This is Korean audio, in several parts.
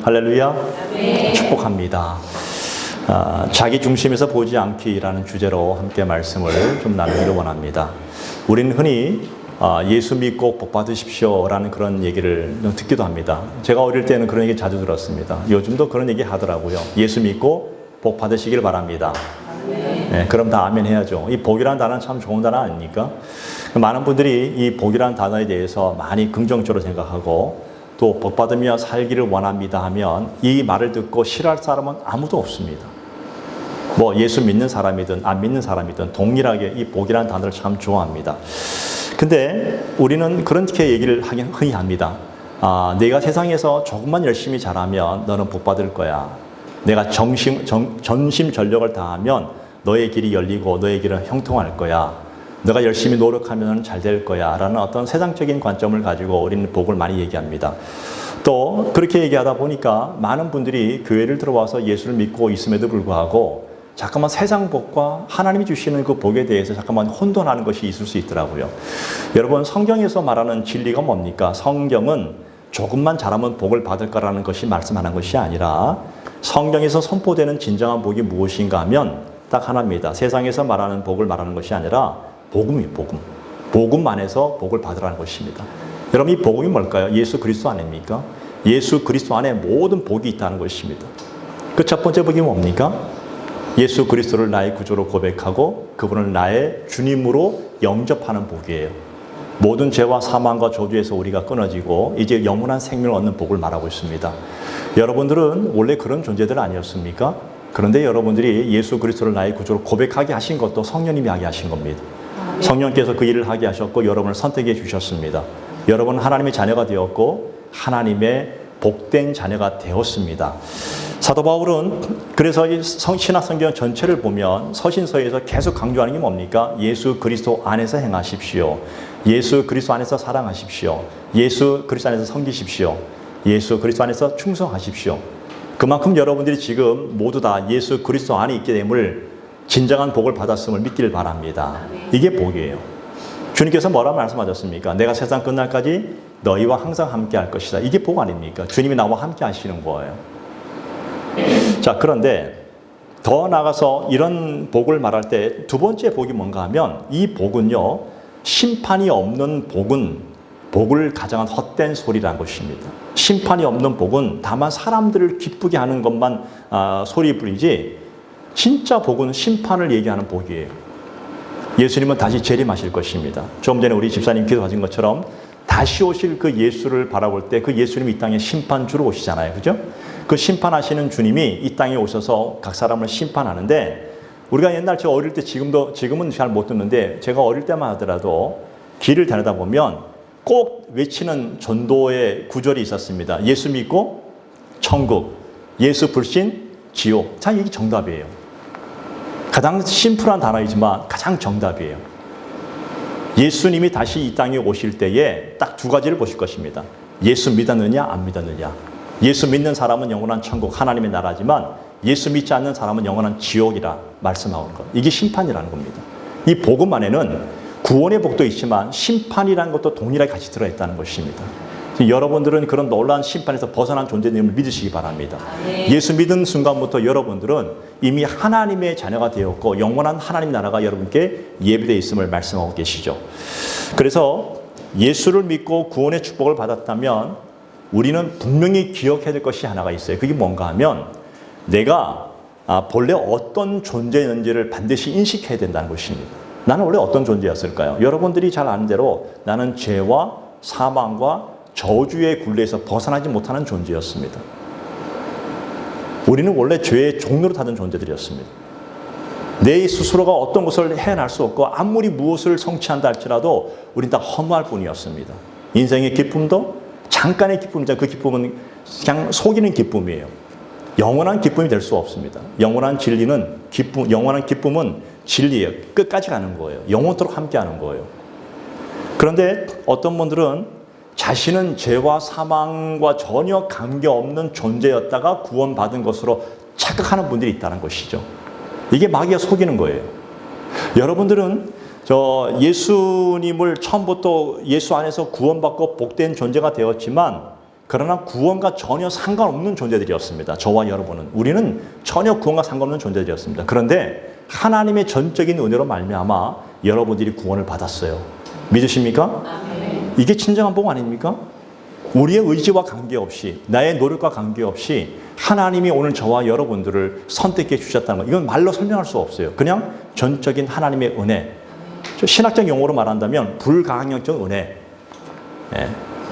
할렐루야. 축복합니다. 자기 중심에서 보지 않기라는 주제로 함께 말씀을 좀 나누기를 원합니다. 우리는 흔히 예수 믿고 복 받으십시오라는 그런 얘기를 듣기도 합니다. 제가 어릴 때는 그런 얘기 자주 들었습니다. 요즘도 그런 얘기 하더라고요. 예수 믿고 복 받으시길 바랍니다. 네, 그럼 다 아멘 해야죠. 이 복이라는 단어는 참 좋은 단어 아닙니까? 많은 분들이 이 복이라는 단어에 대해서 많이 긍정적으로 생각하고 또 복 받으며 살기를 원합니다 하면 이 말을 듣고 싫어할 사람은 아무도 없습니다. 뭐 예수 믿는 사람이든 안 믿는 사람이든 동일하게 이 복이라는 단어를 참 좋아합니다. 근데 우리는 그렇게 얘기를 흔히 합니다. 내가 세상에서 조금만 열심히 잘하면 너는 복 받을 거야. 내가 전심전력을 다하면 너의 길이 열리고 너의 길은 형통할 거야. 너가 열심히 노력하면 잘 될 거야 라는 어떤 세상적인 관점을 가지고 우리는 복을 많이 얘기합니다. 또 그렇게 얘기하다 보니까 많은 분들이 교회를 들어와서 예수를 믿고 있음에도 불구하고 잠깐만 세상 복과 하나님이 주시는 그 복에 대해서 잠깐만 혼돈하는 것이 있을 수 있더라고요. 여러분, 성경에서 말하는 진리가 뭡니까? 성경은 조금만 잘하면 복을 받을 거라는 것이 말씀하는 것이 아니라 성경에서 선포되는 진정한 복이 무엇인가 하면 딱 하나입니다. 세상에서 말하는 복을 말하는 것이 아니라 복음이에요. 복음 안에서 복을 받으라는 것입니다. 여러분, 이 복음이 뭘까요? 예수 그리스도 아닙니까? 예수 그리스도 안에 모든 복이 있다는 것입니다. 그 첫 번째 복이 뭡니까? 예수 그리스도를 나의 구주로 고백하고 그분을 나의 주님으로 영접하는 복이에요. 모든 죄와 사망과 저주에서 우리가 끊어지고 이제 영원한 생명을 얻는 복을 말하고 있습니다. 여러분들은 원래 그런 존재들 아니었습니까? 그런데 여러분들이 예수 그리스도를 나의 구주로 고백하게 하신 것도 성령님이 하게 하신 겁니다. 성령께서 그 일을 하게 하셨고 여러분을 선택해 주셨습니다. 여러분은 하나님의 자녀가 되었고 하나님의 복된 자녀가 되었습니다. 사도 바울은 그래서 이 신약 성경 전체를 보면 서신서에서 계속 강조하는 게 뭡니까? 예수 그리스도 안에서 행하십시오. 예수 그리스도 안에서 사랑하십시오. 예수 그리스도 안에서 섬기십시오. 예수 그리스도 안에서 충성하십시오. 그만큼 여러분들이 지금 모두 다 예수 그리스도 안에 있게 됨을 진정한 복을 받았음을 믿기를 바랍니다. 이게 복이에요. 주님께서 뭐라 말씀하셨습니까? 내가 세상 끝날까지 너희와 항상 함께 할 것이다. 이게 복 아닙니까? 주님이 나와 함께 하시는 거예요. 자, 그런데 더 나아가서 이런 복을 말할 때 두 번째 복이 뭔가 하면 이 복은요, 심판이 없는 복은 복을 가장한 헛된 소리라는 것입니다. 심판이 없는 복은 다만 사람들을 기쁘게 하는 것만 소리 부리지 진짜 복은 심판을 얘기하는 복이에요. 예수님은 다시 재림하실 것입니다. 좀 전에 우리 집사님 기도하신 것처럼 다시 오실 그 예수를 바라볼 때 그 예수님이 이 땅에 심판주로 오시잖아요. 그죠? 그 심판하시는 주님이 이 땅에 오셔서 각 사람을 심판하는데 우리가 옛날 저 어릴 때 지금은 잘 못 듣는데 제가 어릴 때만 하더라도 길을 다니다 보면 꼭 외치는 전도의 구절이 있었습니다. 예수 믿고 천국, 예수 불신 지옥. 자, 이게 정답이에요. 가장 심플한 단어이지만 가장 정답이에요. 예수님이 다시 이 땅에 오실 때에 딱 두 가지를 보실 것입니다. 예수 믿었느냐 안 믿었느냐. 예수 믿는 사람은 영원한 천국 하나님의 나라지만 예수 믿지 않는 사람은 영원한 지옥이라 말씀하는 것. 이게 심판이라는 겁니다. 이 복음 안에는 구원의 복도 있지만 심판이라는 것도 동일하게 같이 들어있다는 것입니다. 여러분들은 그런 놀라운 심판에서 벗어난 존재님을 믿으시기 바랍니다. 예수 믿은 순간부터 여러분들은 이미 하나님의 자녀가 되었고 영원한 하나님 나라가 여러분께 예비되어 있음을 말씀하고 계시죠. 그래서 예수를 믿고 구원의 축복을 받았다면 우리는 분명히 기억해야 될 것이 하나가 있어요. 그게 뭔가 하면 내가 본래 어떤 존재였는지를 반드시 인식해야 된다는 것입니다. 나는 원래 어떤 존재였을까요? 여러분들이 잘 아는 대로 나는 죄와 사망과 저주의 굴레에서 벗어나지 못하는 존재였습니다. 우리는 원래 죄의 종로로 타던 존재들이었습니다. 내 스스로가 어떤 것을 해낼 수 없고 아무리 무엇을 성취한다 할지라도 우리는 다 허무할 뿐이었습니다. 인생의 기쁨도 잠깐의 기쁨이죠. 그 기쁨은 그냥 속이는 기쁨이에요. 영원한 기쁨이 될 수 없습니다. 영원한 기쁨은 진리예요. 끝까지 가는 거예요. 영원토록 함께하는 거예요. 그런데 어떤 분들은 자신은 죄와 사망과 전혀 관계없는 존재였다가 구원받은 것으로 착각하는 분들이 있다는 것이죠. 이게 마귀가 속이는 거예요. 여러분들은 예수님을 처음부터 예수 안에서 구원받고 복된 존재가 되었지만 그러나 구원과 전혀 상관없는 존재들이었습니다. 저와 여러분은. 우리는 전혀 구원과 상관없는 존재들이었습니다. 그런데 하나님의 전적인 은혜로 말미암아 여러분들이 구원을 받았어요. 믿으십니까? 이게 진정한 복 아닙니까? 우리의 의지와 관계없이, 나의 노력과 관계없이 하나님이 오늘 저와 여러분들을 선택해 주셨다는 것, 이건 말로 설명할 수 없어요. 그냥 전적인 하나님의 은혜. 신학적 용어로 말한다면 불가항력적 은혜.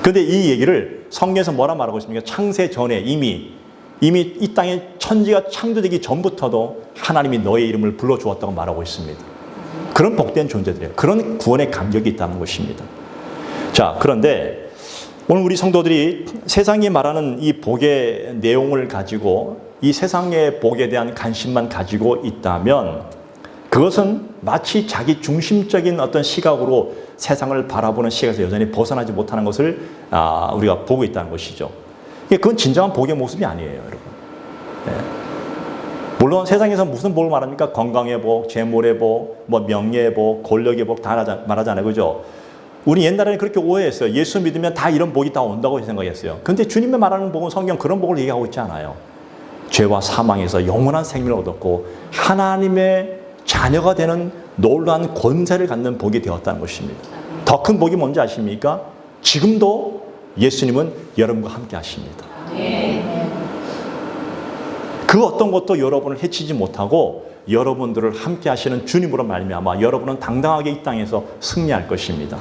그런데 이 얘기를 성경에서 뭐라 말하고 있습니까? 창세 전에 이미 이 땅에 천지가 창조되기 전부터도 하나님이 너의 이름을 불러주었다고 말하고 있습니다. 그런 복된 존재들이에요. 그런 구원의 감격이 있다는 것입니다. 자, 그런데 오늘 우리 성도들이 세상이 말하는 이 복의 내용을 가지고 이 세상의 복에 대한 관심만 가지고 있다면 그것은 마치 자기 중심적인 어떤 시각으로 세상을 바라보는 시각에서 여전히 벗어나지 못하는 것을 우리가 보고 있다는 것이죠. 그건 진정한 복의 모습이 아니에요, 여러분. 물론 세상에서 무슨 복을 말합니까? 건강의 복, 재물의 복, 뭐 명예의 복, 권력의 복 다 말하잖아요, 그죠? 우리 옛날에는 그렇게 오해했어요. 예수 믿으면 다 이런 복이 다 온다고 생각했어요. 그런데 주님이 말하는 복은 성경 그런 복을 얘기하고 있지 않아요. 죄와 사망에서 영원한 생명을 얻었고 하나님의 자녀가 되는 놀라운 권세를 갖는 복이 되었다는 것입니다. 더 큰 복이 뭔지 아십니까? 지금도 예수님은 여러분과 함께 하십니다. 그 어떤 것도 여러분을 해치지 못하고 여러분들을 함께 하시는 주님으로 말미암아 여러분은 당당하게 이 땅에서 승리할 것입니다.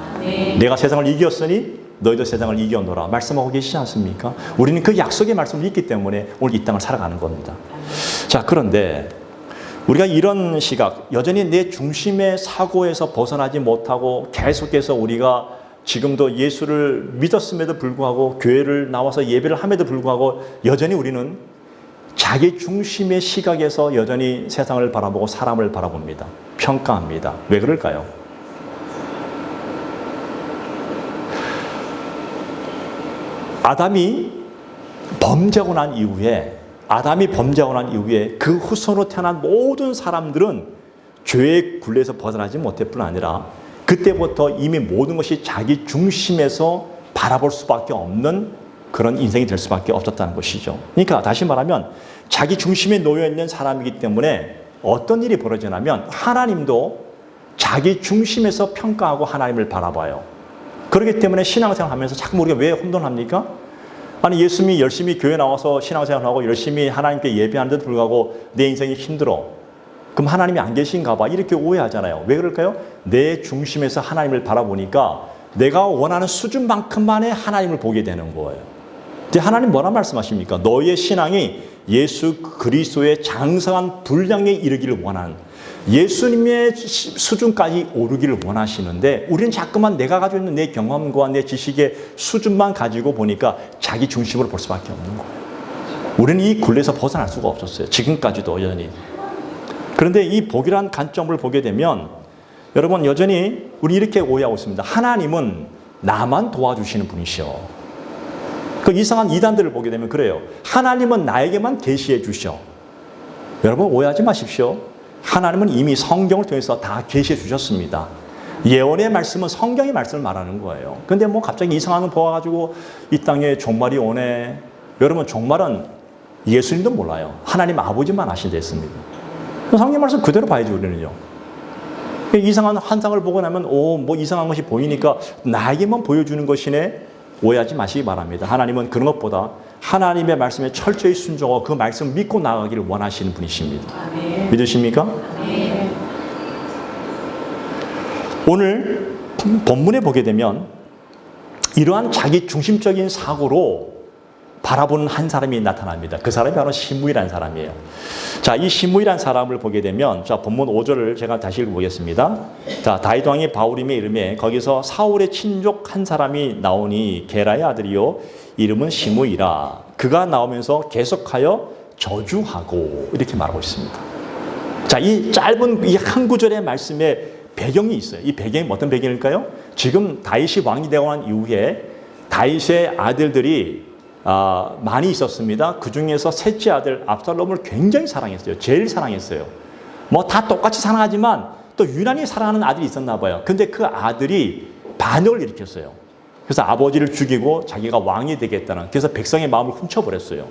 내가 세상을 이겼으니 너희도 세상을 이겨노라 말씀하고 계시지 않습니까? 우리는 그 약속의 말씀을 믿기 때문에 오늘 이 땅을 살아가는 겁니다. 자, 그런데 우리가 이런 시각, 여전히 내 중심의 사고에서 벗어나지 못하고 계속해서 우리가 지금도 예수를 믿었음에도 불구하고 교회를 나와서 예배를 함에도 불구하고 여전히 우리는 자기 중심의 시각에서 여전히 세상을 바라보고 사람을 바라봅니다. 평가합니다. 왜 그럴까요? 아담이 범죄하고 난 이후에 그 후손으로 태어난 모든 사람들은 죄의 굴레에서 벗어나지 못할 뿐 아니라 그때부터 이미 모든 것이 자기 중심에서 바라볼 수밖에 없는 그런 인생이 될 수밖에 없었다는 것이죠. 그러니까 다시 말하면 자기 중심에 놓여 있는 사람이기 때문에 어떤 일이 벌어지냐면 하나님도 자기 중심에서 평가하고 하나님을 바라봐요. 그렇기 때문에 신앙생활 하면서 자꾸 우리가 왜 혼돈합니까? 아니 예수님이 열심히 교회 나와서 신앙생활하고 열심히 하나님께 예배하는데도 불구하고 내 인생이 힘들어. 그럼 하나님이 안 계신가 봐. 이렇게 오해하잖아요. 왜 그럴까요? 내 중심에서 하나님을 바라보니까 내가 원하는 수준만큼만의 하나님을 보게 되는 거예요. 근데 하나님 뭐라 말씀하십니까? 너의 신앙이 예수 그리스도의 장성한 분량에 이르기를 원하는 예수님의 수준까지 오르기를 원하시는데 우리는 자꾸만 내가 가지고 있는 내 경험과 내 지식의 수준만 가지고 보니까 자기 중심으로 볼 수밖에 없는 거예요. 우리는 이 굴레에서 벗어날 수가 없었어요. 지금까지도 여전히. 그런데 이 복이라는 관점을 보게 되면 여러분 여전히 우리 이렇게 오해하고 있습니다. 하나님은 나만 도와주시는 분이시오. 그 이상한 이단들을 보게 되면 그래요. 하나님은 나에게만 계시해 주셔. 여러분 오해하지 마십시오. 하나님은 이미 성경을 통해서 다 계시해 주셨습니다. 예언의 말씀은 성경의 말씀을 말하는 거예요. 근데 뭐 갑자기 이상한 거 보아가지고 이 땅에 종말이 오네. 여러분 종말은 예수님도 몰라요. 하나님 아버지만 아신다 했습니다. 성경 말씀 그대로 봐야죠 우리는요. 이상한 환상을 보고 나면 뭐 이상한 것이 보이니까 나에게만 보여주는 것이네. 오해하지 마시기 바랍니다. 하나님은 그런 것보다 하나님의 말씀에 철저히 순종하고 그 말씀을 믿고 나아가기를 원하시는 분이십니다. 아멘. 믿으십니까? 아멘. 오늘 본문에 보게 되면 이러한 자기 중심적인 사고로 바라보는 한 사람이 나타납니다. 그 사람이 바로 시므이라는 사람이에요. 자, 이 시므이라는 사람을 보게 되면 자, 본문 5절을 제가 다시 읽어보겠습니다. 자, 다윗 왕이 바울임에 이름에 거기서 사울의 친족 한 사람이 나오니 게라의 아들이요 이름은 시므이라. 그가 나오면서 계속하여 저주하고 이렇게 말하고 있습니다. 자, 이 짧은 이 한 구절의 말씀에 배경이 있어요. 이 배경이 어떤 배경일까요? 지금 다윗이 왕이 되고 난 이후에 다윗의 아들들이 많이 있었습니다. 그 중에서 셋째 아들 압살롬을 굉장히 사랑했어요. 제일 사랑했어요. 뭐 다 똑같이 사랑하지만 또 유난히 사랑하는 아들이 있었나 봐요. 근데 그 아들이 반역을 일으켰어요. 그래서 아버지를 죽이고 자기가 왕이 되겠다는, 그래서 백성의 마음을 훔쳐버렸어요.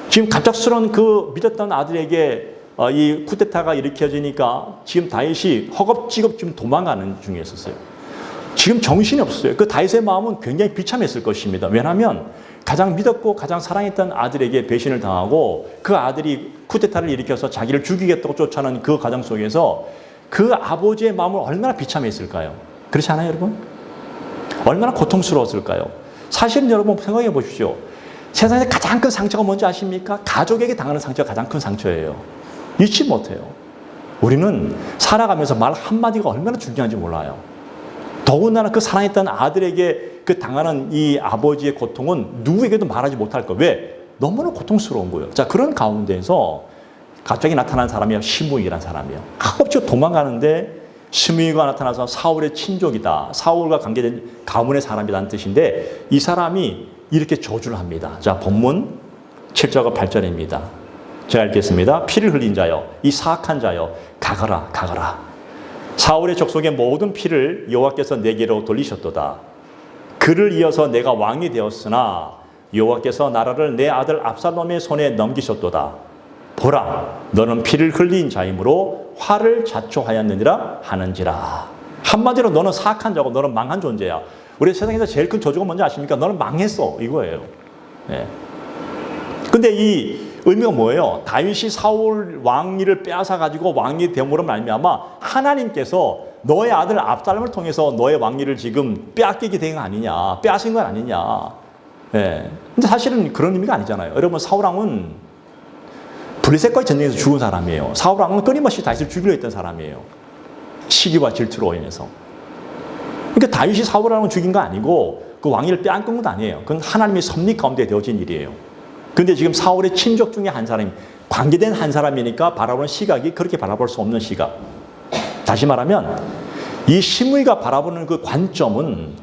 지금 갑작스러운 그 믿었던 아들에게 이 쿠데타가 일으켜지니까 지금 다윗이 허겁지겁 지금 도망가는 중에 있었어요. 지금 정신이 없어요. 그 다윗의 마음은 굉장히 비참했을 것입니다. 왜냐하면 가장 믿었고 가장 사랑했던 아들에게 배신을 당하고 그 아들이 쿠데타를 일으켜서 자기를 죽이겠다고 쫓아오는 그 과정 속에서 그 아버지의 마음을 얼마나 비참했을까요? 그렇지 않아요, 여러분? 얼마나 고통스러웠을까요? 사실은 여러분 생각해 보십시오. 세상에서 가장 큰 상처가 뭔지 아십니까? 가족에게 당하는 상처가 가장 큰 상처예요. 잊지 못해요. 우리는 살아가면서 말 한마디가 얼마나 중요한지 몰라요. 더군다나 그 사랑했던 아들에게 그 당하는 이 아버지의 고통은 누구에게도 말하지 못할 거예요. 왜? 너무나 고통스러운 거예요. 자, 그런 가운데서 갑자기 나타난 사람이 시므이라는 사람이에요. 갑자기 도망가는데 시므이가 나타나서 사울의 친족이다, 사울과 관계된 가문의 사람이라는 뜻인데 이 사람이 이렇게 저주를 합니다. 자, 본문 7절과 8절입니다. 제가 읽겠습니다. 피를 흘린 자여, 이 사악한 자여, 가거라, 가거라. 사울의 족속의 모든 피를 여호와께서 내게로 돌리셨도다. 그를 이어서 내가 왕이 되었으나 여호와께서 나라를 내 아들 압살롬의 손에 넘기셨도다. 보라, 너는 피를 흘린 자이므로 화를 자초하였느니라 하는지라. 한마디로 너는 사악한 자고 너는 망한 존재야. 우리 세상에서 제일 큰 저주가 뭔지 아십니까? 너는 망했어, 이거예요. 네. 근데 이 의미가 뭐예요? 다윗이 사울 왕위를 빼앗아 가지고 왕이 됨으로 말미암아 하나님께서 너의 아들 압살롬을 통해서 너의 왕위를 지금 빼앗기게 된 거 아니냐, 빼앗은 건 아니냐. 예. 근데 사실은 그런 의미가 아니잖아요. 여러분, 사울 왕은 블레셋과의 전쟁에서 죽은 사람이에요. 사울 왕은 끊임없이 다윗을 죽이려 했던 사람이에요. 시기와 질투로 인해서. 그러니까 다윗이 사울 왕을 죽인 거 아니고 그 왕위를 빼앗긴 것도 아니에요. 그건 하나님의 섭리 가운데 되어진 일이에요. 근데 지금 사울의 친족 중에 한 사람이, 관계된 한 사람이니까 바라보는 시각이 그렇게 바라볼 수 없는 시각. 다시 말하면 이 시므이가 바라보는 그 관점은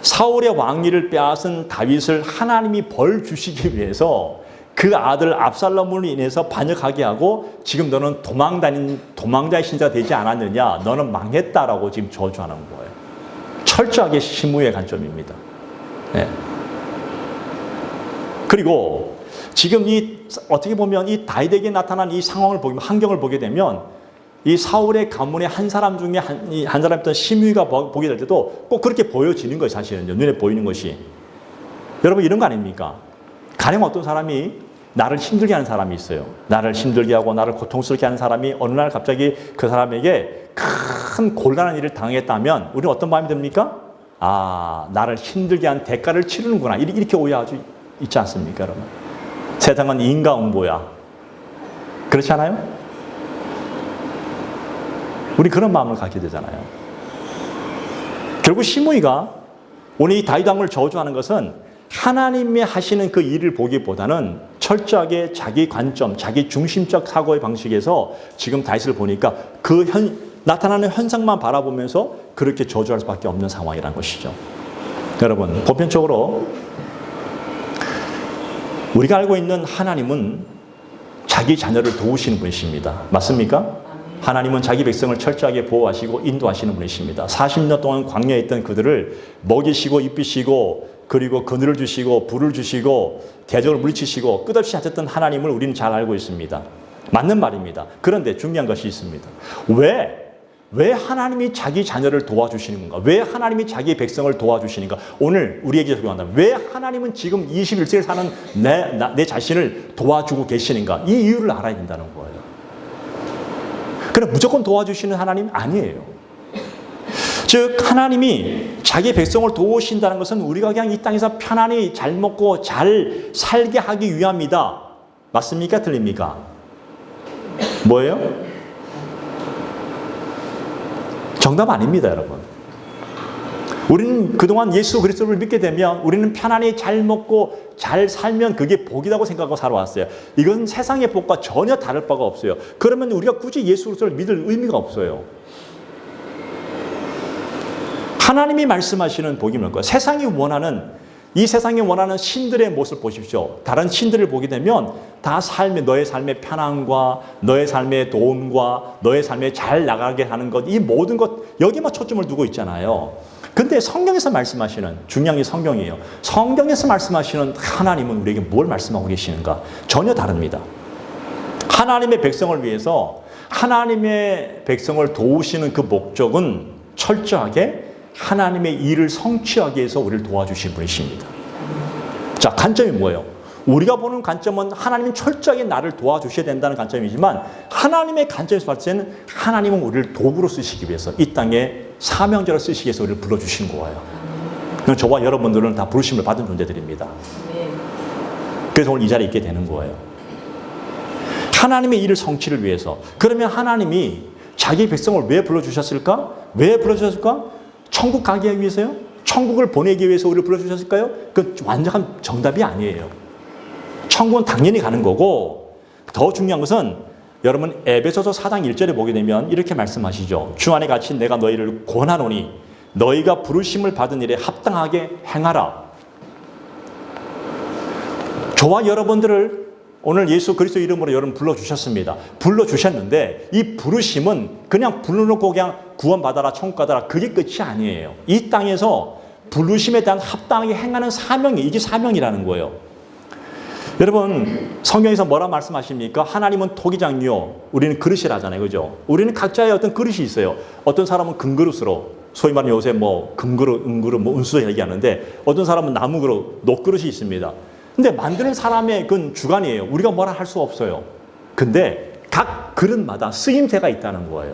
사울의 왕위를 빼앗은 다윗을 하나님이 벌 주시기 위해서 그 아들 압살롬으로 인해서 반역하게 하고 지금 너는 도망자의 신자가 되지 않았느냐, 너는 망했다라고 지금 저주하는 거예요. 철저하게 시므이의 관점입니다. 네. 그리고 지금 어떻게 보면 이 다윗에게 나타난 이 상황을 보면, 환경을 보게 되면 이 사울의 가문의 한 사람 중에 한 사람이었던 시므이가 보게 될 때도 꼭 그렇게 보여지는 거예요. 사실은요. 눈에 보이는 것이. 여러분, 이런 거 아닙니까? 가령 어떤 사람이 나를 힘들게 하는 사람이 있어요. 나를 힘들게 하고 나를 고통스럽게 하는 사람이 어느 날 갑자기 그 사람에게 큰 곤란한 일을 당했다면 우리는 어떤 마음이 듭니까? 아, 나를 힘들게 한 대가를 치르는구나. 이렇게 오해하고 있지 않습니까, 여러분? 세상은 인과응보야. 그렇지 않아요? 우리 그런 마음을 갖게 되잖아요. 결국 시므이가 오늘 이 다윗 왕을 저주하는 것은 하나님이 하시는 그 일을 보기보다는 철저하게 자기 관점, 자기 중심적 사고의 방식에서 지금 다윗을 보니까 그 나타나는 현상만 바라보면서 그렇게 저주할 수밖에 없는 상황이라는 것이죠. 여러분, 보편적으로 우리가 알고 있는 하나님은 자기 자녀를 도우시는 분이십니다. 맞습니까? 하나님은 자기 백성을 철저하게 보호하시고 인도하시는 분이십니다. 40년 동안 광야에 있던 그들을 먹이시고 입히시고 그리고 그늘을 주시고 불을 주시고 대적을 물리치시고 끝없이 하셨던 하나님을 우리는 잘 알고 있습니다. 맞는 말입니다. 그런데 중요한 것이 있습니다. 왜 하나님이 자기 자녀를 도와주시는 건가? 왜 하나님이 자기 백성을 도와주시는가? 오늘 우리에게 적용한다면 왜 하나님은 지금 21세기를 사는 내 자신을 도와주고 계시는가? 이 이유를 알아야 된다는 거예요. 그럼 무조건 도와주시는 하나님 아니에요. 즉 하나님이 자기 백성을 도우신다는 것은 우리가 그냥 이 땅에서 편안히 잘 먹고 잘 살게 하기 위함이다. 맞습니까? 틀립니까? 뭐예요? 정답 아닙니다, 여러분. 우리는 그동안 예수 그리스도를 믿게 되면 우리는 편안히 잘 먹고 잘 살면 그게 복이라고 생각하고 살아왔어요. 이건 세상의 복과 전혀 다를 바가 없어요. 그러면 우리가 굳이 예수 그리스도를 믿을 의미가 없어요. 하나님이 말씀하시는 복이 뭘까요? 이 세상이 원하는 신들의 모습을 보십시오. 다른 신들을 보게 되면 다 너의 삶의 편안과 너의 삶의 돈과 너의 삶에 잘 나가게 하는 것, 이 모든 것 여기만 초점을 두고 있잖아요. 근데 성경에서 말씀하시는, 중요한 게 성경이에요. 성경에서 말씀하시는 하나님은 우리에게 뭘 말씀하고 계시는가? 전혀 다릅니다. 하나님의 백성을 위해서 하나님의 백성을 도우시는 그 목적은 철저하게 하나님의 일을 성취하기 위해서 우리를 도와주신 분이십니다. 자, 관점이 뭐예요? 우리가 보는 관점은 하나님은 철저하게 나를 도와주셔야 된다는 관점이지만 하나님의 관점에서 봤을 때는 하나님은 우리를 도구로 쓰시기 위해서 이 땅에 사명자로 쓰시기 위해서 우리를 불러주신 거예요. 저와 여러분들은 다 부르심을 받은 존재들입니다. 그래서 오늘 이 자리에 있게 되는 거예요. 하나님의 일을 성취를 위해서. 그러면 하나님이 자기 백성을 왜 불러주셨을까? 왜 불러주셨을까? 천국 가기 위해서요? 천국을 보내기 위해서 우리를 불러주셨을까요? 그 완전한 정답이 아니에요. 천국은 당연히 가는 거고, 더 중요한 것은 여러분 에베소서 4장 1절에 보게 되면 이렇게 말씀하시죠. 주 안에 갇힌 내가 너희를 권하노니 너희가 부르심을 받은 일에 합당하게 행하라. 저와 여러분들을 오늘 예수 그리스도 이름으로 여러분 불러주셨습니다. 불러주셨는데 이 부르심은 그냥 불러놓고 그냥 구원받아라, 천국 가더라, 그게 끝이 아니에요. 이 땅에서 부르심에 대한 합당하게 행하는 사명이, 이게 사명이라는 거예요. 여러분 성경에서 뭐라 말씀하십니까? 하나님은 토기장이요, 우리는 그릇이라잖아요. 그죠? 우리는 각자의 어떤 그릇이 있어요. 어떤 사람은 금그릇으로, 소위 말하는 요새 뭐 금그릇, 은그릇, 뭐 은수 얘기하는데, 어떤 사람은 나무 그릇, 녹그릇이 있습니다. 근데 만드는 사람의 그건 주관이에요. 우리가 뭐라 할 수 없어요. 근데 각 그릇마다 쓰임새가 있다는 거예요.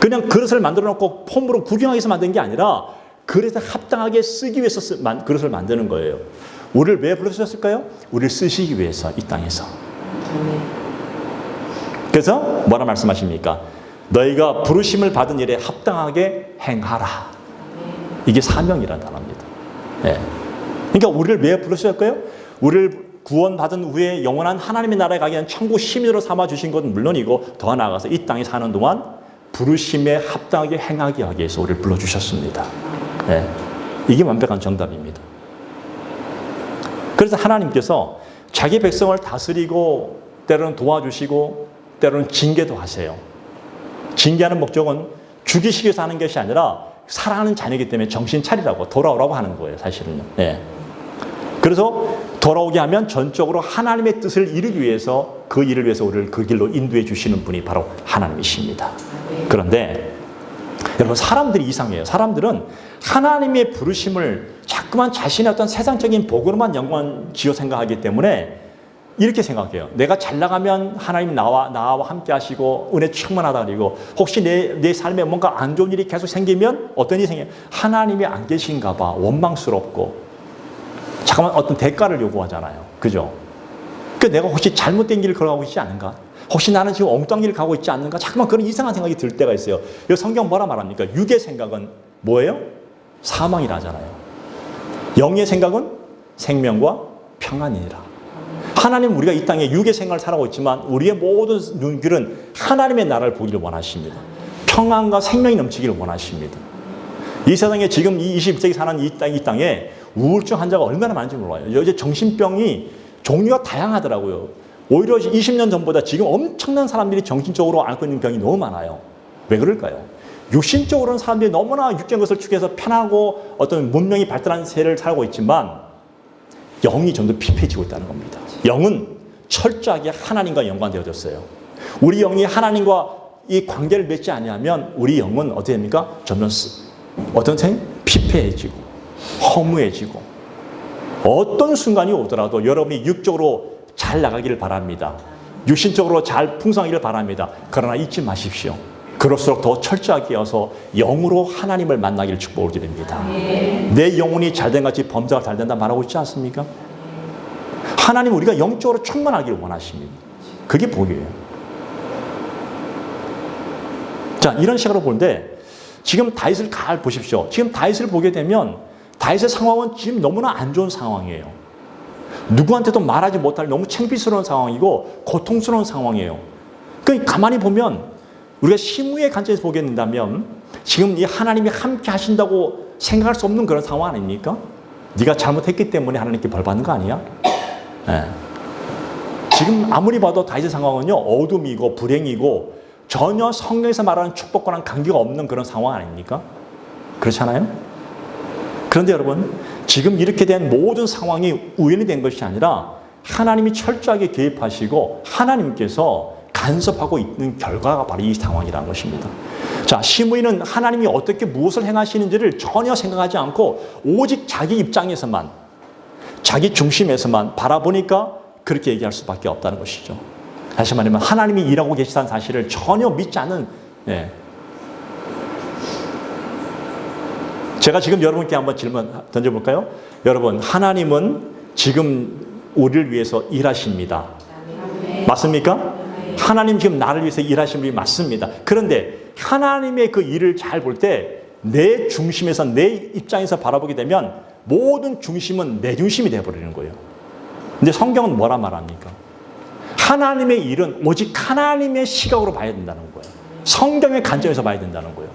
그냥 그릇을 만들어 놓고 폼으로 구경하기 위해서 만든 게 아니라 그릇에 합당하게 쓰기 위해서 그릇을 만드는 거예요. 우리를 왜 불러주셨을까요? 우리를 쓰시기 위해서, 이 땅에서. 그래서 뭐라 말씀하십니까? 너희가 부르심을 받은 일에 합당하게 행하라. 이게 사명이라는 단어입니다. 네. 그러니까 우리를 왜 부르셨을까요? 우리를 구원받은 후에 영원한 하나님의 나라에 가기 위한 천국 시민으로 삼아주신 것은 물론이고, 더 나아가서 이 땅에 사는 동안 부르심에 합당하게 행하게 하기 위해서 우리를 불러주셨습니다. 네. 이게 완벽한 정답입니다. 그래서 하나님께서 자기 백성을 다스리고 때로는 도와주시고 때로는 징계도 하세요. 징계하는 목적은 죽이시기 위해서 하는 것이 아니라 사랑하는 자녀이기 때문에 정신 차리라고, 돌아오라고 하는 거예요, 사실은요. 네. 그래서 돌아오게 하면 전적으로 하나님의 뜻을 이루기 위해서, 그 일을 위해서 우리를 그 길로 인도해 주시는 분이 바로 하나님이십니다. 그런데 여러분 사람들이 이상해요. 사람들은 하나님의 부르심을 자꾸만 자신의 어떤 세상적인 복으로만 연관지어 생각하기 때문에 이렇게 생각해요. 내가 잘 나가면 하나님 나와 함께 하시고 은혜 충만하다 그리고, 혹시 내 삶에 뭔가 안 좋은 일이 계속 생기면 어떤 일이 생겨요? 하나님이 안 계신가 봐. 원망스럽고 잠깐만 어떤 대가를 요구하잖아요. 그죠? 그 내가 혹시 잘못된 길을 걸어가고 있지 않은가? 혹시 나는 지금 엉뚱한 길을 가고 있지 않는가? 잠깐만 그런 이상한 생각이 들 때가 있어요. 여기 성경 뭐라 말합니까? 육의 생각은 뭐예요? 사망이라잖아요. 영의 생각은 생명과 평안이니라. 하나님은 우리가 이 땅에 육의 생활을 살아가고 있지만 우리의 모든 눈길은 하나님의 나라를 보기를 원하십니다. 평안과 생명이 넘치기를 원하십니다. 이 세상에 지금 이 21세기 사는 이 땅에 우울증 환자가 얼마나 많은지 몰라요. 이제 정신병이 종류가 다양하더라고요. 오히려 20년 전보다 지금 엄청난 사람들이 정신적으로 앓고 있는 병이 너무 많아요. 왜 그럴까요? 육신적으로는 사람들이 너무나 육적인 것을 추구해서 편하고 어떤 문명이 발달한 세를 살고 있지만 영이 점점 피폐해지고 있다는 겁니다. 영은 철저하게 하나님과 연관되어졌어요. 우리 영이 하나님과 이 관계를 맺지 아니하면 우리 영은 어떻게 됩니까? 점점 어떤 생? 피폐해지고 허무해지고, 어떤 순간이 오더라도 여러분이 육적으로 잘 나가기를 바랍니다. 육신적으로 잘 풍성하기를 바랍니다. 그러나 잊지 마십시오. 그럴수록 더 철저하게 여서 영으로 하나님을 만나기를 축복을 드립니다. 내 영혼이 잘된 같이 범사가 잘된다 말하고 있지 않습니까? 하나님 우리가 영적으로 충만하기를 원하십니다. 그게 복이에요. 자, 이런 식으로 보는데 지금 다윗을 잘 보십시오. 지금 다윗을 보게 되면 다윗의 상황은 지금 너무나 안 좋은 상황이에요. 누구한테도 말하지 못할 너무 창피스러운 상황이고 고통스러운 상황이에요. 그러니까 가만히 보면 우리가 심우의 관점에서 보게 된다면 지금 이 하나님이 함께 하신다고 생각할 수 없는 그런 상황 아닙니까? 네가 잘못했기 때문에 하나님께 벌 받는 거 아니야? 네. 지금 아무리 봐도 다윗의 상황은요, 어둠이고 불행이고 전혀 성경에서 말하는 축복과는 관계가 없는 그런 상황 아닙니까? 그렇잖아요? 그런데 여러분, 지금 이렇게 된 모든 상황이 우연히 된 것이 아니라 하나님이 철저하게 개입하시고 하나님께서 간섭하고 있는 결과가 바로 이 상황이라는 것입니다. 자, 시므이는 하나님이 어떻게 무엇을 행하시는지를 전혀 생각하지 않고 오직 자기 입장에서만, 자기 중심에서만 바라보니까 그렇게 얘기할 수밖에 없다는 것이죠. 다시 말하면 하나님이 일하고 계시다는 사실을 전혀 믿지 않는, 제가 지금 여러분께 한번 질문 던져볼까요? 여러분, 하나님은 지금 우리를 위해서 일하십니다. 맞습니까? 하나님 지금 나를 위해서 일하시는 분이 맞습니다. 그런데 하나님의 그 일을 잘 볼 때 내 중심에서, 내 입장에서 바라보게 되면 모든 중심은 내 중심이 되어버리는 거예요. 근데 성경은 뭐라 말합니까? 하나님의 일은 오직 하나님의 시각으로 봐야 된다는 거예요. 성경의 관점에서 봐야 된다는 거예요.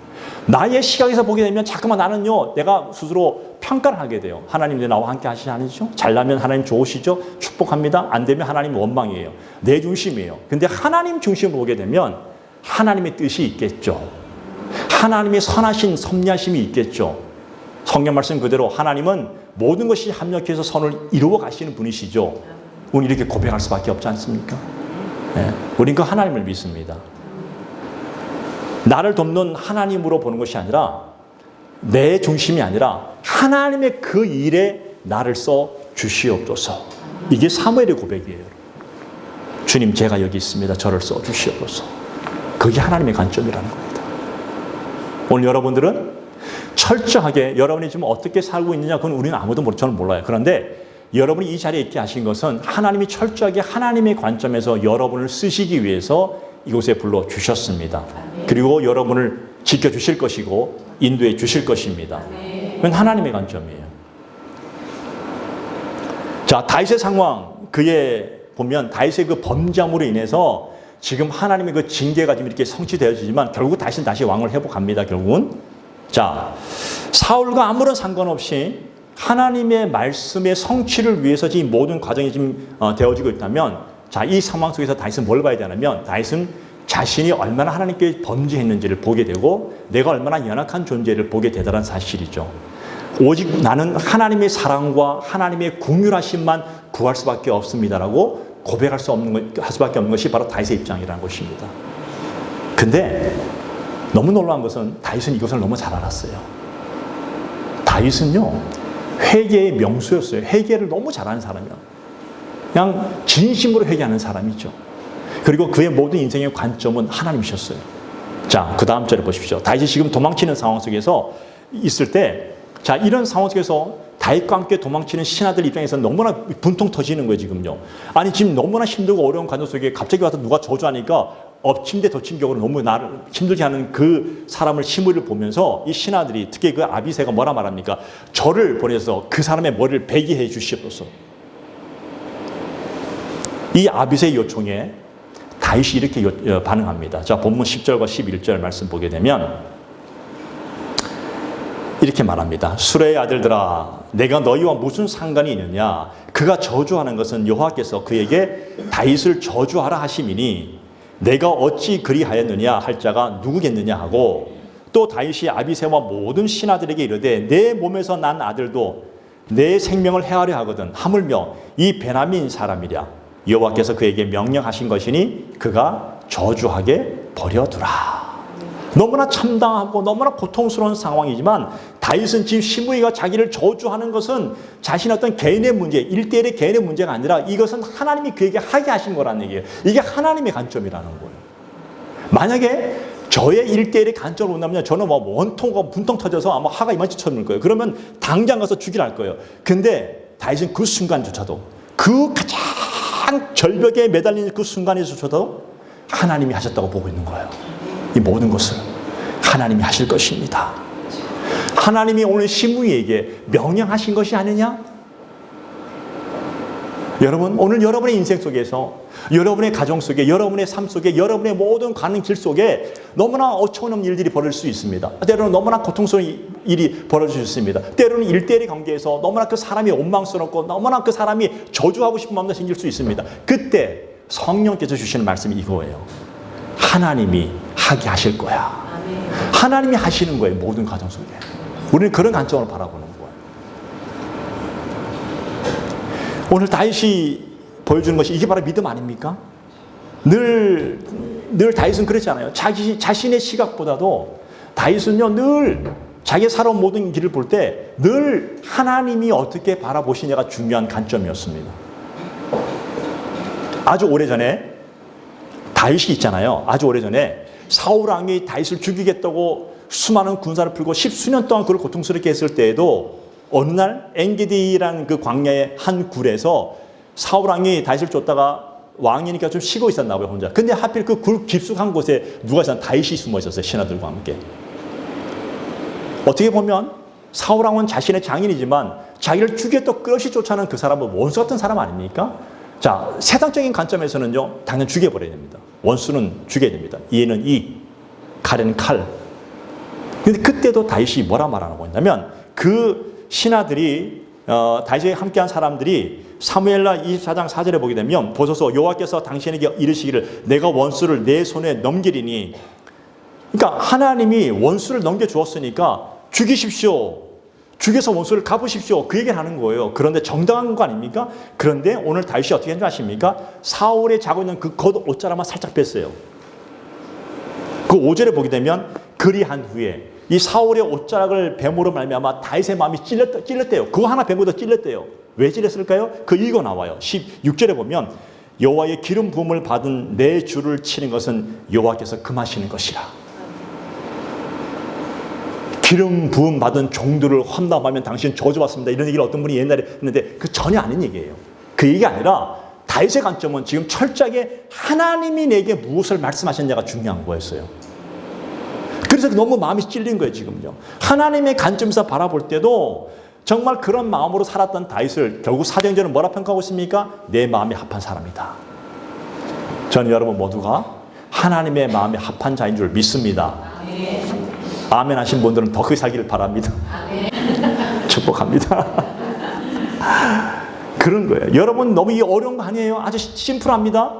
나의 시각에서 보게 되면 자꾸만 나는요, 내가 스스로 평가를 하게 돼요. 하나님도 나와 함께 하시지 않으시죠? 잘나면 하나님 좋으시죠? 축복합니다. 안 되면 하나님 원망이에요. 내 중심이에요. 근데 하나님 중심을 보게 되면 하나님의 뜻이 있겠죠. 하나님의 선하신 섭리하심이 있겠죠. 성경 말씀 그대로 하나님은 모든 것이 합력해서 선을 이루어 가시는 분이시죠. 우리 이렇게 고백할 수밖에 없지 않습니까? 우린 그 하나님을 믿습니다. 나를 돕는 하나님으로 보는 것이 아니라 내 중심이 아니라 하나님의 그 일에 나를 써 주시옵소서. 이게 사무엘의 고백이에요. 주님, 제가 여기 있습니다. 저를 써 주시옵소서. 그게 하나님의 관점이라는 겁니다. 오늘 여러분들은 철저하게 여러분이 지금 어떻게 살고 있느냐, 그건 우리는 아무도 저는 몰라요. 그런데 여러분이 이 자리에 있게 하신 것은 하나님이 철저하게 하나님의 관점에서 여러분을 쓰시기 위해서 이곳에 불러주셨습니다. 그리고 여러분을 지켜주실 것이고 인도해 주실 것입니다. 그건 하나님의 관점이에요. 자, 다윗의 상황, 그에 보면 다윗의 그 범죄함으로 인해서 지금 하나님의 그 징계가 지금 이렇게 성취되어지지만 결국 다윗은 다시 왕을 회복합니다. 결국은. 자, 사울과 아무런 상관없이 하나님의 말씀의 성취를 위해서 지금 모든 과정이 지금 되어지고 있다면, 자, 이 상황 속에서 다윗은 뭘 봐야 되냐면, 다윗은 자신이 얼마나 하나님께 범죄했는지를 보게 되고 내가 얼마나 연약한 존재를 보게 되더란 사실이죠. 오직 나는 하나님의 사랑과 하나님의 긍휼하심만 구할 수밖에 없습니다라고 고백할 할 수밖에 없는 것이 바로 다윗의 입장이라는 것입니다. 근데 너무 놀라운 것은 다윗은 이것을 너무 잘 알았어요. 다윗은요, 회개의 명수였어요. 회개를 너무 잘하는 사람이야. 그냥 진심으로 회개하는 사람이죠. 그리고 그의 모든 인생의 관점은 하나님이셨어요. 자, 그 다음 절에 보십시오. 다윗이 지금 도망치는 상황 속에서 있을 때, 자, 이런 상황 속에서 다윗과 함께 도망치는 신하들 입장에서 너무나 분통 터지는 거예요, 지금요. 아니, 지금 너무나 힘들고 어려운 관계 속에 갑자기 와서 누가 저주하니까 엎침대 덮침격으로 너무 나를 힘들게 하는 그 사람을, 시므이를 보면서 이 신하들이, 특히 그 아비새가 뭐라 말합니까? 저를 보내서 그 사람의 머리를 베게 해 주시옵소서. 이 아비새의 요청에 다윗이 이렇게 반응합니다. 자, 본문 10절과 11절 말씀 보게 되면 이렇게 말합니다. 수레의 아들들아, 내가 너희와 무슨 상관이 있느냐? 그가 저주하는 것은 여호와께서 그에게 다윗을 저주하라 하심이니 내가 어찌 그리하였느냐 할 자가 누구겠느냐 하고, 또 다윗이 아비새와 모든 신하들에게 이르되 내 몸에서 난 아들도 내 생명을 해하려 하거든 하물며 이 베냐민 사람이랴. 여호와께서 그에게 명령하신 것이니 그가 저주하게 버려두라. 너무나 참담하고 너무나 고통스러운 상황이지만 다윗은 지금 시므이가 자기를 저주하는 것은 자신의 어떤 개인의 문제, 1대1의 개인의 문제가 아니라 이것은 하나님이 그에게 하게 하신 거라는 얘기예요. 이게 하나님의 관점이라는 거예요. 만약에 저의 1대1의 관점을 본다면 저는 뭐 원통과 분통 터져서 아마 화가 이만치 쳐질 거예요. 그러면 당장 가서 죽이려 할 거예요. 근데 다윗은 그 순간조차도, 그 가장 절벽에 매달린 그 순간에서조차도 하나님이 하셨다고 보고 있는 거예요. 이 모든 것을 하나님이 하실 것입니다. 하나님이 오늘 시므이에게 명령하신 것이 아니냐? 여러분, 오늘 여러분의 인생 속에서, 여러분의 가정 속에, 여러분의 삶 속에, 여러분의 모든 가는 길 속에 너무나 어처구니없는 일들이 벌어질 수 있습니다. 때로는 너무나 고통스러운 일이 벌어질 수 있습니다. 때로는 1대1의 관계에서 너무나 그 사람이 원망스럽고 너무나 그 사람이 저주하고 싶은 마음도 생길 수 있습니다. 그때 성령께서 주시는 말씀이 이거예요. 하나님이 하게 하실 거야. 하나님이 하시는 거예요, 모든 가정 속에. 우리는 그런 관점으로 바라보는 거예요. 오늘 다윗이 보여주는 것이 이게 바로 믿음 아닙니까? 늘 다윗은 그랬잖아요. 자신의 시각보다도 다윗은요, 늘 자기 살아온 모든 길을 볼 때 늘 하나님이 어떻게 바라보시냐가 중요한 관점이었습니다. 아주 오래전에 다윗이 있잖아요. 아주 오래전에 사울 왕이 다윗을 죽이겠다고 수많은 군사를 풀고 10수년 동안 그를 고통스럽게 했을 때에도 어느 날 엔게디라는 그 광야의 한 굴에서 사울 왕이 다윗을 쫓다가 왕이니까 좀 쉬고 있었나 봐요, 혼자. 근데 하필 그 굴 깊숙한 곳에 누가 있었나? 다윗이 숨어 있었어요, 신하들과 함께. 어떻게 보면 사울 왕은 자신의 장인이지만 자기를 죽이겠다고 끝없이 쫓아오는 그 사람은 원수 같은 사람 아닙니까? 자, 세상적인 관점에서는요, 당연히 죽여버려야 됩니다. 원수는 죽여야 됩니다. 이에는 이, 칼에는 칼. 근데 그때도 다윗이 뭐라 말하고 있냐면 그 신하들이 다윗과 함께한 사람들이 사무엘라 24장 4절에 보게 되면 보소서 여호와께서 당신에게 이르시기를 내가 원수를 내 손에 넘기리니, 그러니까 하나님이 원수를 넘겨주었으니까 죽이십시오. 죽여서 원수를 갚으십시오. 그 얘기를 하는 거예요. 그런데 정당한 거 아닙니까? 그런데 오늘 다윗이 어떻게 했는지 아십니까? 사울의 자고 있는 그 겉 옷자락만 살짝 뺐어요. 그 5절에 보게 되면 그리한 후에 이 사울의 옷자락을 뱀으로 말미암아 다윗의 마음이 찔렸대요. 그거 하나 뱀보다 찔렸대요. 왜 찔렸을까요? 그 이거 나와요. 16절에 보면 여호와의 기름 부음을 받은 내 주를 치는 것은 여호와께서 금하시는 것이라. 기름 부음 받은 종들을 환담하면 당신 저주받습니다. 이런 얘기를 어떤 분이 옛날에 했는데 그 전혀 아닌 얘기예요. 그 얘기가 아니라 다윗의 관점은 지금 철저하게 하나님이 내게 무엇을 말씀하셨냐가 중요한 거였어요. 그래서 너무 마음이 찔린 거예요, 지금요. 하나님의 관점에서 바라볼 때도 정말 그런 마음으로 살았던 다윗을 결국 사도행전은 뭐라 평가하고 있습니까? 내 마음에 합한 사람이다. 저는 여러분 모두가 하나님의 마음에 합한 자인 줄 믿습니다. 아멘 하신 분들은 더 크게 살기를 바랍니다. 축복합니다. 그런 거예요. 여러분 너무 이 어려운 거 아니에요. 아주 심플합니다.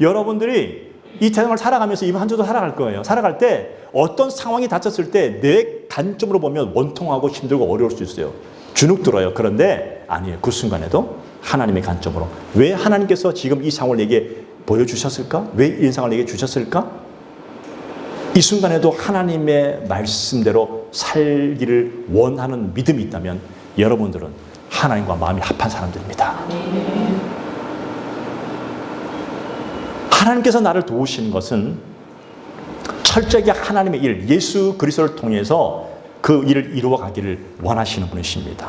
여러분들이 이 세상을 살아가면서 이번 한 주도 살아갈 거예요. 살아갈 때 어떤 상황이 닥쳤을 때 내 관점으로 보면 원통하고 힘들고 어려울 수 있어요. 주눅 들어요. 그런데 아니에요. 그 순간에도 하나님의 관점으로 왜 하나님께서 지금 이 상황을 내게 보여주셨을까? 왜 이 상황을 내게 주셨을까? 이 순간에도 하나님의 말씀대로 살기를 원하는 믿음이 있다면 여러분들은 하나님과 마음이 합한 사람들입니다. 하나님께서 나를 도우시는 것은 철저하게 하나님의 일, 예수 그리스도를 통해서 그 일을 이루어 가기를 원하시는 분이십니다.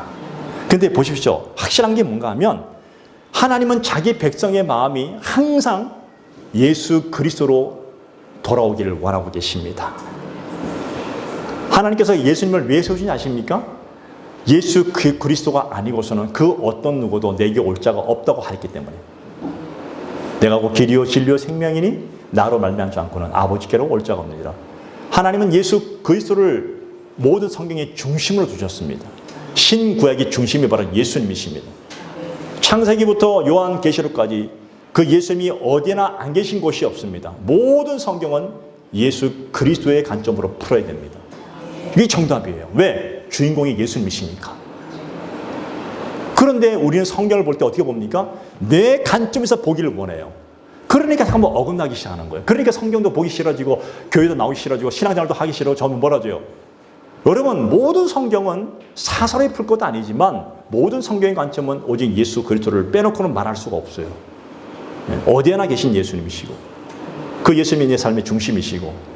그런데 보십시오. 확실한 게 뭔가 하면 하나님은 자기 백성의 마음이 항상 예수 그리스도로 돌아오기를 원하고 계십니다. 하나님께서 예수님을 왜 세우시는지 아십니까? 예수 그리스도가 아니고서는 그 어떤 누구도 내게 올 자가 없다고 하였기 때문에. 내가 곧 길이요 진리요 생명이니 나로 말미암지 않고는 아버지께로 올 자가 없느니라. 하나님은 예수 그리스도를 모든 성경의 중심으로 두셨습니다. 신구약의 중심이 바로 예수님이십니다. 창세기부터 요한계시록까지 그 예수님이 어디나 안 계신 곳이 없습니다. 모든 성경은 예수 그리스도의 관점으로 풀어야 됩니다. 이게 정답이에요. 왜? 주인공이 예수님이시니까. 그런데 우리는 성경을 볼 때 어떻게 봅니까? 내 관점에서 보기를 원해요. 그러니까 한번 어긋나기 시작하는 거예요. 그러니까 성경도 보기 싫어지고 교회도 나오기 싫어지고 신앙생활도 하기 싫어. 저는 뭐라줘요? 여러분 모든 성경은 사설에 풀 것도 아니지만 모든 성경의 관점은 오직 예수 그리스도를 빼놓고는 말할 수가 없어요. 어디에나 계신 예수님이시고 그 예수님이 내 삶의 중심이시고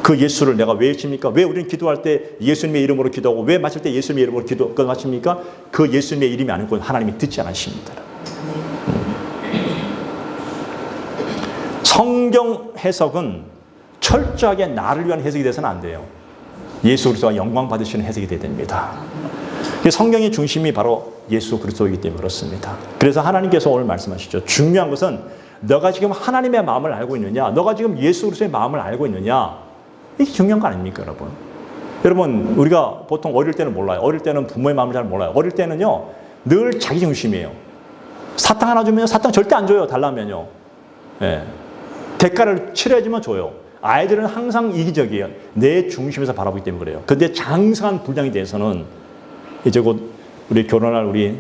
그 예수를 내가 왜 외칩니까? 왜 우리는 기도할 때 예수님의 이름으로 기도하고 왜 마칠 때 예수님의 이름으로 기도 마칩니까? 그 예수님의 이름이 아니고 하나님이 듣지 않으십니다. 성경 해석은 철저하게 나를 위한 해석이 돼서는 안 돼요. 예수 그리스도가 영광 받으시는 해석이 돼야 됩니다. 성경의 중심이 바로 예수 그리스도이기 때문에 그렇습니다. 그래서 하나님께서 오늘 말씀하시죠. 중요한 것은 너가 지금 하나님의 마음을 알고 있느냐, 너가 지금 예수 그리스도의 마음을 알고 있느냐, 이게 중요한 거 아닙니까, 여러분? 여러분, 우리가 보통 어릴 때는 몰라요. 어릴 때는 부모의 마음을 잘 몰라요. 어릴 때는요, 늘 자기 중심이에요. 사탕 하나 주면 사탕 절대 안 줘요, 달라면요. 예. 대가를 치러야지만 줘요. 아이들은 항상 이기적이에요. 내 중심에서 바라보기 때문에 그래요. 근데 장성한 분량에 대해서는 이제 곧 우리 결혼할 우리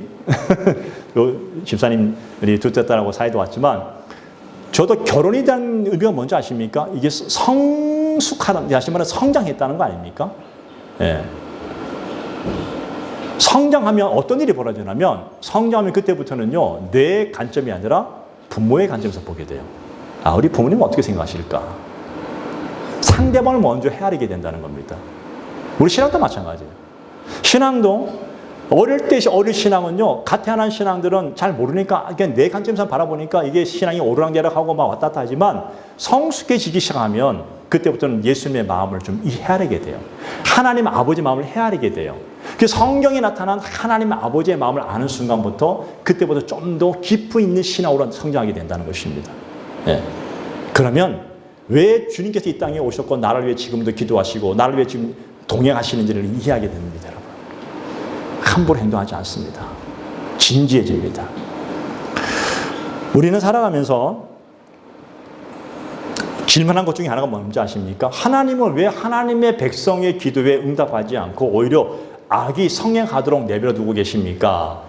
집사님 우리 둘째 딸하고 사이도 왔지만 저도 결혼에 대한 의미가 뭔지 아십니까? 이게 성숙하다, 다시 말해 성장했다는 거 아닙니까? 예. 성장하면 어떤 일이 벌어지냐면 성장하면 그때부터는요 내 관점이 아니라 부모의 관점에서 보게 돼요. 아, 우리 부모님은 어떻게 생각하실까? 상대방을 먼저 헤아리게 된다는 겁니다. 우리 신앙도 마찬가지예요. 신앙도 어릴 신앙은요, 가태하는 신앙들은 잘 모르니까, 그냥 내 관점에서 바라보니까 이게 신앙이 오르락내락하고 막 왔다 갔다 하지만 성숙해지기 시작하면 그때부터는 예수님의 마음을 좀 헤아리게 돼요. 하나님 아버지 마음을 헤아리게 돼요. 그 성경에 나타난 하나님 아버지의 마음을 아는 순간부터 그때부터 좀 더 깊이 있는 신앙으로 성장하게 된다는 것입니다. 예. 그러면 왜 주님께서 이 땅에 오셨고 나를 위해 지금도 기도하시고 나를 위해 지금 동행하시는지를 이해하게 됩니다. 여러분. 함부로 행동하지 않습니다. 진지해집니다. 우리는 살아가면서 질문한 것 중에 하나가 뭔지 아십니까? 하나님은 왜 하나님의 백성의 기도에 응답하지 않고 오히려 악이 성행하도록 내버려 두고 계십니까?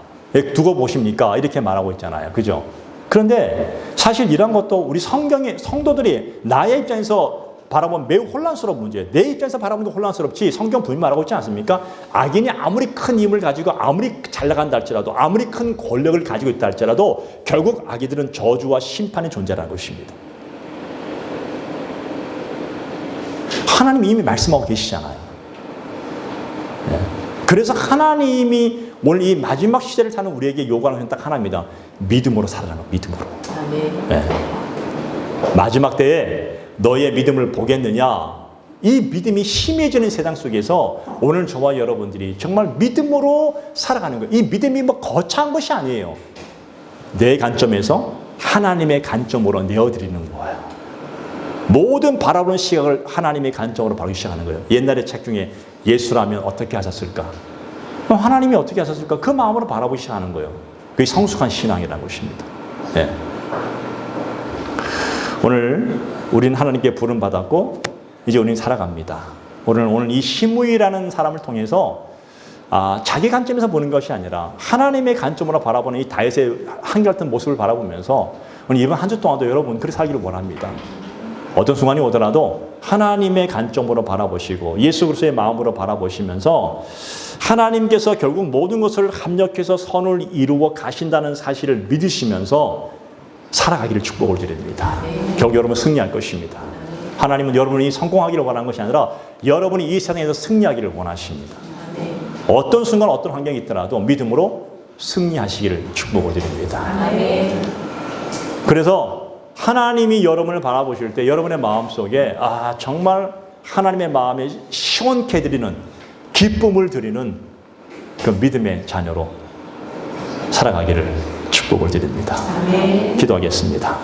두고 보십니까? 이렇게 말하고 있잖아요. 그죠? 그런데 사실 이런 것도 우리 성경의 성도들이 나의 입장에서 바라보면 매우 혼란스러운 문제예요. 내 입장에서 바라보는 게 혼란스럽지 성경 분명히 말하고 있지 않습니까? 악인이 아무리 큰 힘을 가지고 아무리 잘 나간다 할지라도 아무리 큰 권력을 가지고 있다 할지라도 결국 악인들은 저주와 심판이 존재하는 것입니다. 하나님이 이미 말씀하고 계시잖아요. 네. 그래서 하나님이 오늘 이 마지막 시대를 사는 우리에게 요구하는 것은 딱 하나입니다. 믿음으로 살아가는 거, 믿음으로. 네. 마지막 때에 너의 믿음을 보겠느냐? 이 믿음이 심해지는 세상 속에서 오늘 저와 여러분들이 정말 믿음으로 살아가는 거예요. 이 믿음이 뭐 거창한 것이 아니에요. 내 관점에서 하나님의 관점으로 내어드리는 거예요. 모든 바라보는 시각을 하나님의 관점으로 바라기 시작하는 거예요. 옛날에 책 중에 예수라면 어떻게 하셨을까? 하나님이 어떻게 하셨을까? 그 마음으로 바라보기 시작하는 거예요. 그게 성숙한 신앙이라는 것입니다. 네. 오늘 우리는 하나님께 부름받았고 이제 우리는 살아갑니다. 오늘 이 시므이라는 사람을 통해서 자기 관점에서 보는 것이 아니라 하나님의 관점으로 바라보는 이 다윗의 한결같은 모습을 바라보면서 오늘 이번 한 주 동안도 여러분 그렇게 살기를 원합니다. 어떤 순간이 오더라도 하나님의 관점으로 바라보시고 예수 그리스도의 마음으로 바라보시면서 하나님께서 결국 모든 것을 합력해서 선을 이루어 가신다는 사실을 믿으시면서 살아가기를 축복을 드립니다. 결국 여러분 승리할 것입니다. 하나님은 여러분이 성공하기를 원하는 것이 아니라 여러분이 이 세상에서 승리하기를 원하십니다. 어떤 순간 어떤 환경이 있더라도 믿음으로 승리하시기를 축복을 드립니다. 그래서 하나님이 여러분을 바라보실 때 여러분의 마음속에 정말 하나님의 마음에 시원케 드리는 기쁨을 드리는 그 믿음의 자녀로 살아가기를 축복을 드립니다. 기도하겠습니다.